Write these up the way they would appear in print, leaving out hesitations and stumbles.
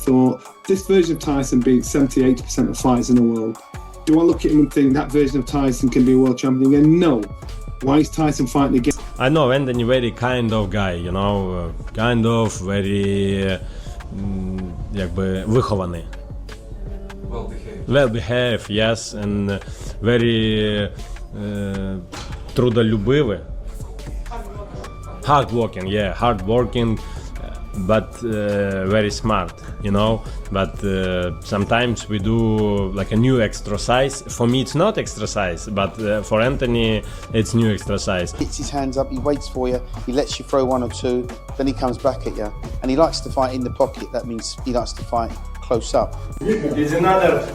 thought, this version of Tyson beats 70-80% of fighters in the world. Do I look at him and think that version of Tyson can be a world champion again? No. Why is Tyson fighting again? I know Anthony very kind of guy, you know, kind of very jakby wychowany. Well behaved, yes, and very трудолюбивый. Hard working, but very smart, you know. But sometimes we do like a new exercise. For me, it's not exercise, but for Anthony, it's new exercise. He gets his hands up, he waits for you, he lets you throw one or two, then he comes back at you, and he likes to fight in the pocket. That means he likes to fight close up. It's another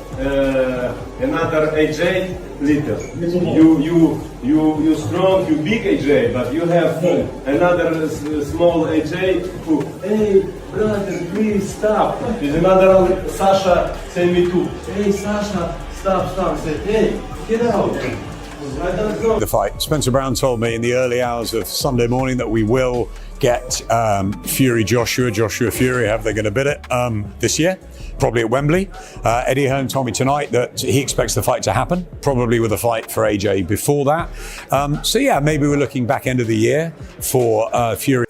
AJ little. You strong, you big AJ, but you have another small AJ who, hey brother, please stop. There's another Sasha send me to, hey Sasha, stop. I said, hey, get out. The fight. Spencer Brown told me in the early hours of Sunday morning that we will get Fury Fury, however they're going to bid it, this year, probably at Wembley. Eddie Hearn told me tonight that he expects the fight to happen, probably with a fight for AJ before that. So yeah, maybe we're looking back end of the year for Fury.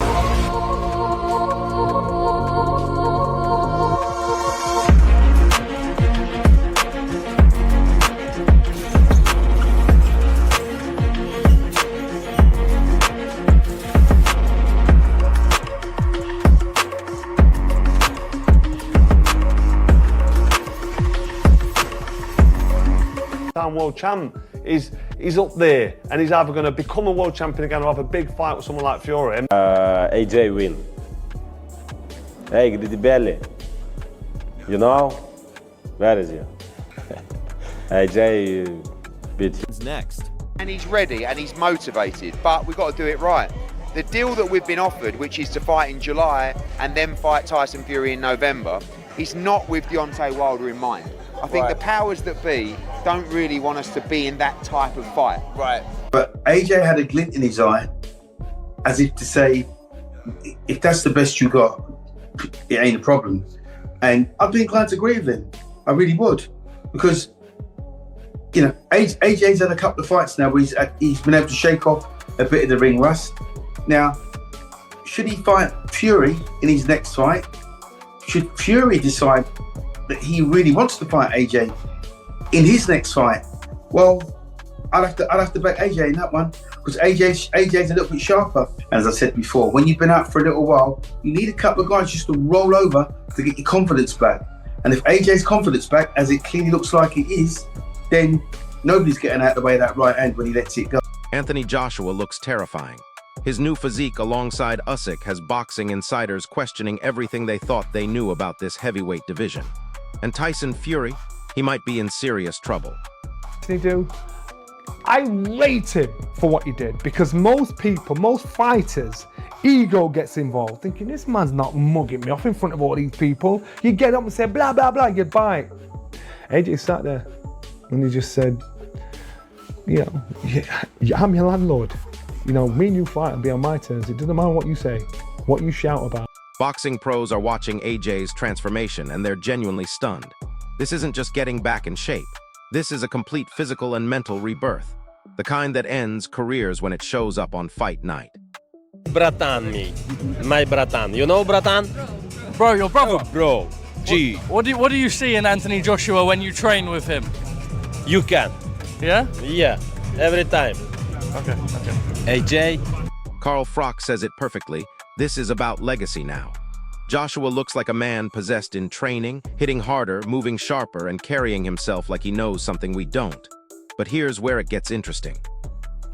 World champ is up there, and he's either going to become a world champion again or have a big fight with someone like Fury. AJ win. Hey, the belly. You know? Where is he? AJ beat him. Next. And he's ready and he's motivated, but we've got to do it right. The deal that we've been offered, which is to fight in July and then fight Tyson Fury in November, is not with Deontay Wilder in mind. I think the powers that be don't really want us to be in that type of fight. Right. But AJ had a glint in his eye, as if to say, if that's the best you got, it ain't a problem. And I'd be inclined to agree with him. I really would. Because, you know, AJ's had a couple of fights now where he's been able to shake off a bit of the ring rust. Now, should he fight Fury in his next fight? Should Fury decide that he really wants to fight AJ in his next fight? Well, I'd have to back AJ in that one, because AJ's a little bit sharper. And as I said before, when you've been out for a little while, you need a couple of guys just to roll over to get your confidence back. And if AJ's confidence back, as it clearly looks like it is, then nobody's getting out of the way of that right hand when he lets it go. Anthony Joshua looks terrifying. His new physique alongside Usyk has boxing insiders questioning everything they thought they knew about this heavyweight division. And Tyson Fury, he might be in serious trouble. I rate him for what he did, because most people, most fighters, ego gets involved, thinking this man's not mugging me off in front of all these people. You get up and say blah blah blah, you bite. AJ sat there and he just said, you know, I'm your landlord. You know, me and you fight and be on my terms. It doesn't matter what you say, what you shout about. Boxing pros are watching AJ's transformation and they're genuinely stunned. This isn't just getting back in shape. This is a complete physical and mental rebirth. The kind that ends careers when it shows up on fight night. Bratan my bratan. You know bratan? Bro, your brother? Oh, bro, G. What do you see in Anthony Joshua when you train with him? You can. Yeah? Yeah, every time. Okay. AJ? Carl Frock says it perfectly. This is about legacy now. Joshua looks like a man possessed in training, hitting harder, moving sharper, and carrying himself like he knows something we don't. But here's where it gets interesting.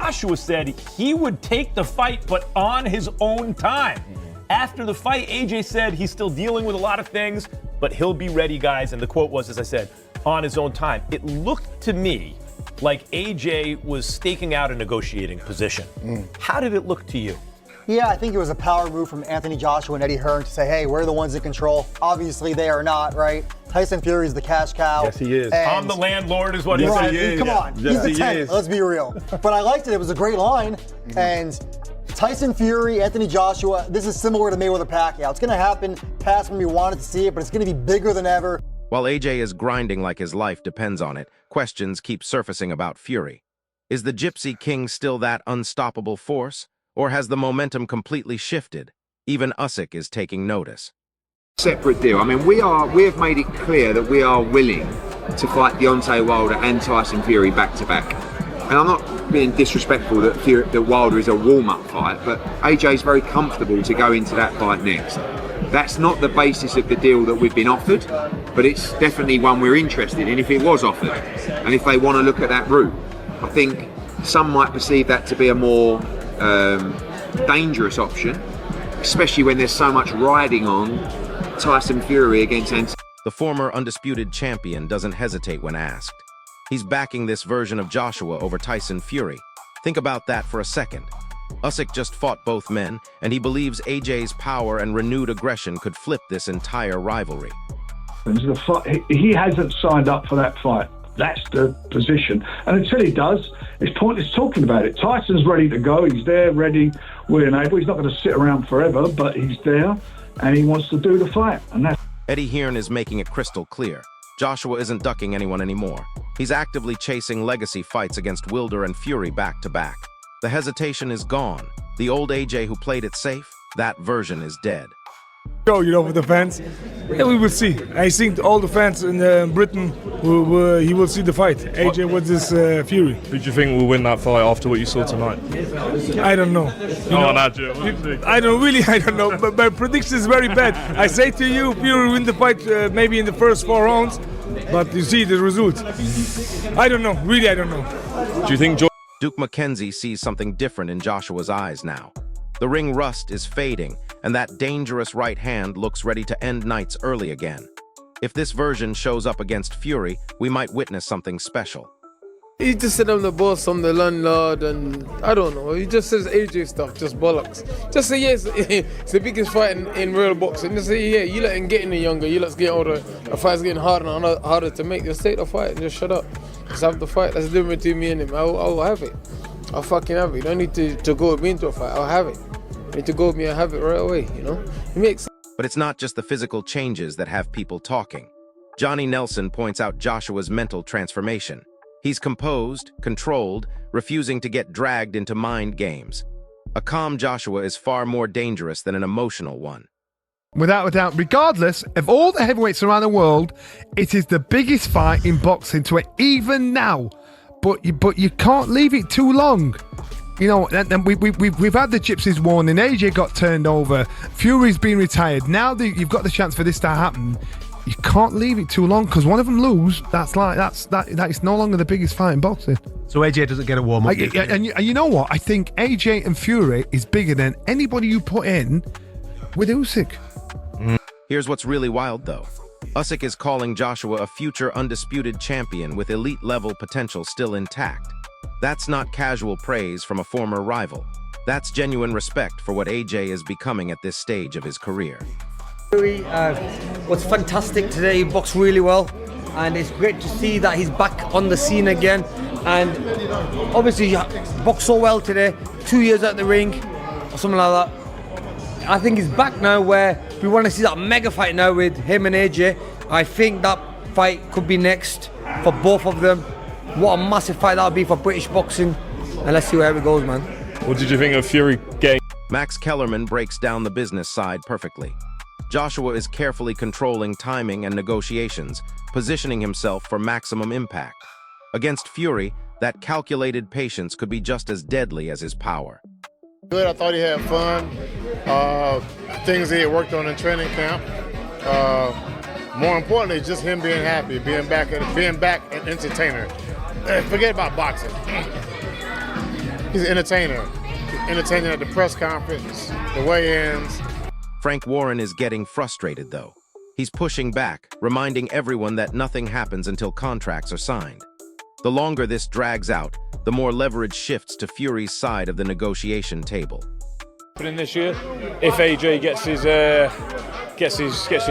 Joshua said he would take the fight, but on his own time. After the fight, AJ said he's still dealing with a lot of things, but he'll be ready, guys. And the quote was, as I said, on his own time. It looked to me like AJ was staking out a negotiating position. How did it look to you? Yeah, I think it was a power move from Anthony Joshua and Eddie Hearn to say, hey, we're the ones in control. Obviously, they are not, right? Tyson Fury is the cash cow. Yes, he is. I'm the landlord is what he right, said. Come on, Yes, he's the tenant, let's be real. But I liked it, it was a great line. And Tyson Fury, Anthony Joshua, this is similar to Mayweather-Pacquiao. It's going to happen past when we wanted to see it, but it's going to be bigger than ever. While AJ is grinding like his life depends on it, questions keep surfacing about Fury. Is the Gypsy King still that unstoppable force? Or has the momentum completely shifted? Even Usyk is taking notice. Separate deal. I mean, we have made it clear that we are willing to fight Deontay Wilder and Tyson Fury back to back. And I'm not being disrespectful that Wilder is a warm-up fight, but AJ is very comfortable to go into that fight next. That's not the basis of the deal that we've been offered, but it's definitely one we're interested in if it was offered. And if they want to look at that route, I think some might perceive that to be a more dangerous option, especially when there's so much riding on Tyson Fury against Anthony. The former undisputed champion doesn't hesitate when asked. He's backing this version of Joshua over Tyson Fury. Think about that for a second. Usyk just fought both men, and he believes AJ's power and renewed aggression could flip this entire rivalry. He hasn't signed up for that fight. That's the position. And until he does, it's pointless talking about it. Tyson's ready to go. He's there, ready, willing, able. He's not going to sit around forever, but he's there, and he wants to do the fight. And that's... Eddie Hearn is making it crystal clear. Joshua isn't ducking anyone anymore. He's actively chasing legacy fights against Wilder and Fury back to back. The hesitation is gone. The old AJ who played it safe, that version is dead. For the fans, yeah, we will see. I think all the fans in Britain he will see the fight. AJ versus Fury. Who do you think will win that fight after what you saw tonight? I don't know. I don't know. But my prediction is very bad. I say to you, Fury win the fight maybe in the first 4 rounds, but you see the result. I don't know. Really, I don't know. Do you think Duke McKenzie sees something different in Joshua's eyes now? The ring rust is fading, and that dangerous right hand looks ready to end nights early again. If this version shows up against Fury, we might witness something special. He just said I'm the boss, I'm the landlord, and I don't know. He just says AJ stuff, just bollocks. Just say yes, it's the biggest fight in real boxing. Just say yeah, you let him get any younger, you let us get older. The fight's getting harder and harder to make. Just take the fight and just shut up. Just have the fight. That's the difference between me and him. I'll have it. I'll fucking have it. You don't need to go with me into a fight. I'll have it. You need to go with me and have it right away, you know? It makes sense. But it's not just the physical changes that have people talking. Johnny Nelson points out Joshua's mental transformation. He's composed, controlled, refusing to get dragged into mind games. A calm Joshua is far more dangerous than an emotional one. Without a doubt, regardless of all the heavyweights around the world, it is the biggest fight in boxing to it, even now. But you can't leave it too long. You know, and we've had the Gypsies warning. AJ got turned over. Fury's been retired. Now that you've got the chance for this to happen, you can't leave it too long, because one of them lose. That is no longer the biggest fight in boxing. So AJ doesn't get a warm up. And you know what? I think AJ and Fury is bigger than anybody you put in with Usyk. Here's what's really wild, though. Usyk is calling Joshua a future undisputed champion with elite level potential still intact. That's not casual praise from a former rival. That's genuine respect for what AJ is becoming at this stage of his career. Fury was fantastic today. He boxed really well, and it's great to see that he's back on the scene again. And obviously, he boxed so well today. 2 years at the ring, or something like that. I think he's back now, where we want to see that mega fight now with him and AJ. I think that fight could be next for both of them. What a massive fight that would be for British boxing. And let's see where it goes, man. What did you think of Fury getting? Max Kellerman breaks down the business side perfectly. Joshua is carefully controlling timing and negotiations, positioning himself for maximum impact. Against Fury, that calculated patience could be just as deadly as his power. Good, I thought he had fun. Things he had worked on in training camp. More importantly, just him being happy, being back an entertainer. Forget about boxing. He's an entertainer. Entertaining at the press conference, the weigh-ins. Frank Warren is getting frustrated, though. He's pushing back, reminding everyone that nothing happens until contracts are signed. The longer this drags out, the more leverage shifts to Fury's side of the negotiation table. In this year, if AJ gets his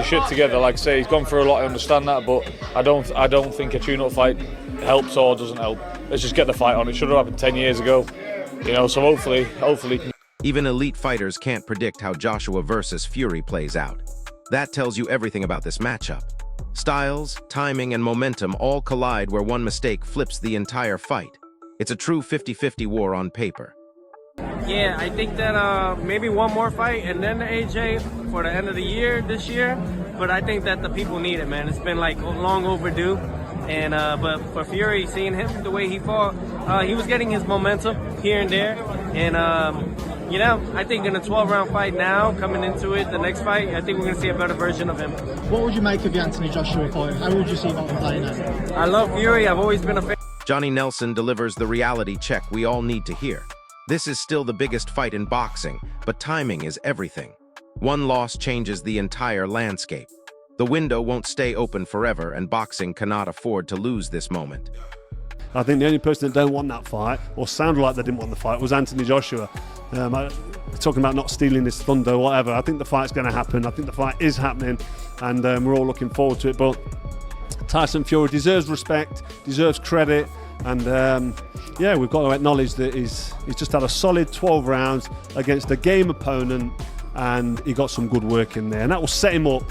shit together, like I say, he's gone through a lot. I understand that, but I don't think a tune-up fight helps or doesn't help. Let's just get the fight on. It should have happened 10 years ago, you know. So hopefully. Even elite fighters can't predict how Joshua versus Fury plays out. That tells you everything about this matchup. Styles, timing, and momentum all collide where one mistake flips the entire fight. It's a true 50-50 war on paper. Yeah, I think that maybe one more fight and then the AJ for the end of the year this year. But I think that the people need it, man. It's been like long overdue. And but for Fury, seeing him the way he fought, he was getting his momentum here and there. And you know, I think in a 12-round fight now, coming into it, the next fight, I think we're going to see a better version of him. What would you make of the Anthony Joshua fight? How would you see that one playing out? I love Fury. I've always been a fan. Johnny Nelson delivers the reality check we all need to hear. This is still the biggest fight in boxing, but timing is everything. One loss changes the entire landscape. The window won't stay open forever, and boxing cannot afford to lose this moment. I think the only person that don't want that fight, or sounded like they didn't want the fight, was Anthony Joshua. Talking about not stealing his thunder or whatever, I think the fight's going to happen. I think the fight is happening, and we're all looking forward to it. But Tyson Fury deserves respect, deserves credit, and yeah, we've got to acknowledge that he's just had a solid 12 rounds against a game opponent, and he got some good work in there, and that will set him up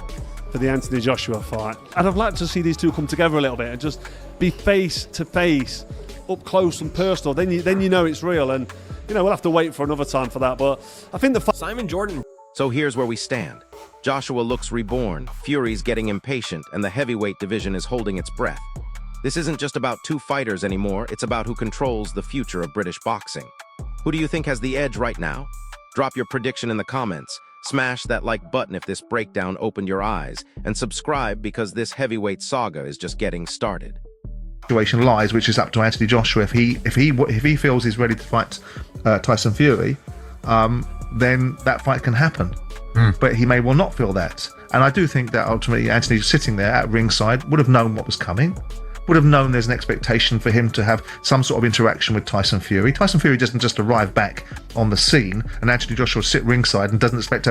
for the Anthony Joshua fight. And I'd like to see these two come together a little bit and just be face to face, up close and personal. Then you know it's real, and you know we'll have to wait for another time for that. But I think the fight. Simon Jordan. So here's where we stand. Joshua looks reborn, Fury's getting impatient, and the heavyweight division is holding its breath. This isn't just about two fighters anymore, it's about who controls the future of British boxing. Who do you think has the edge right now? Drop your prediction in the comments. Smash that like button if this breakdown opened your eyes, and subscribe because this heavyweight saga is just getting started. Situation lies, which is up to Anthony Joshua. If he feels he's ready to fight Tyson Fury, then that fight can happen. But he may well not feel that, and I do think that ultimately Anthony, sitting there at ringside, would have known what was coming. Would have known there's an expectation for him to have some sort of interaction with Tyson Fury. Tyson Fury doesn't just arrive back on the scene and Anthony Joshua sit ringside and doesn't expect to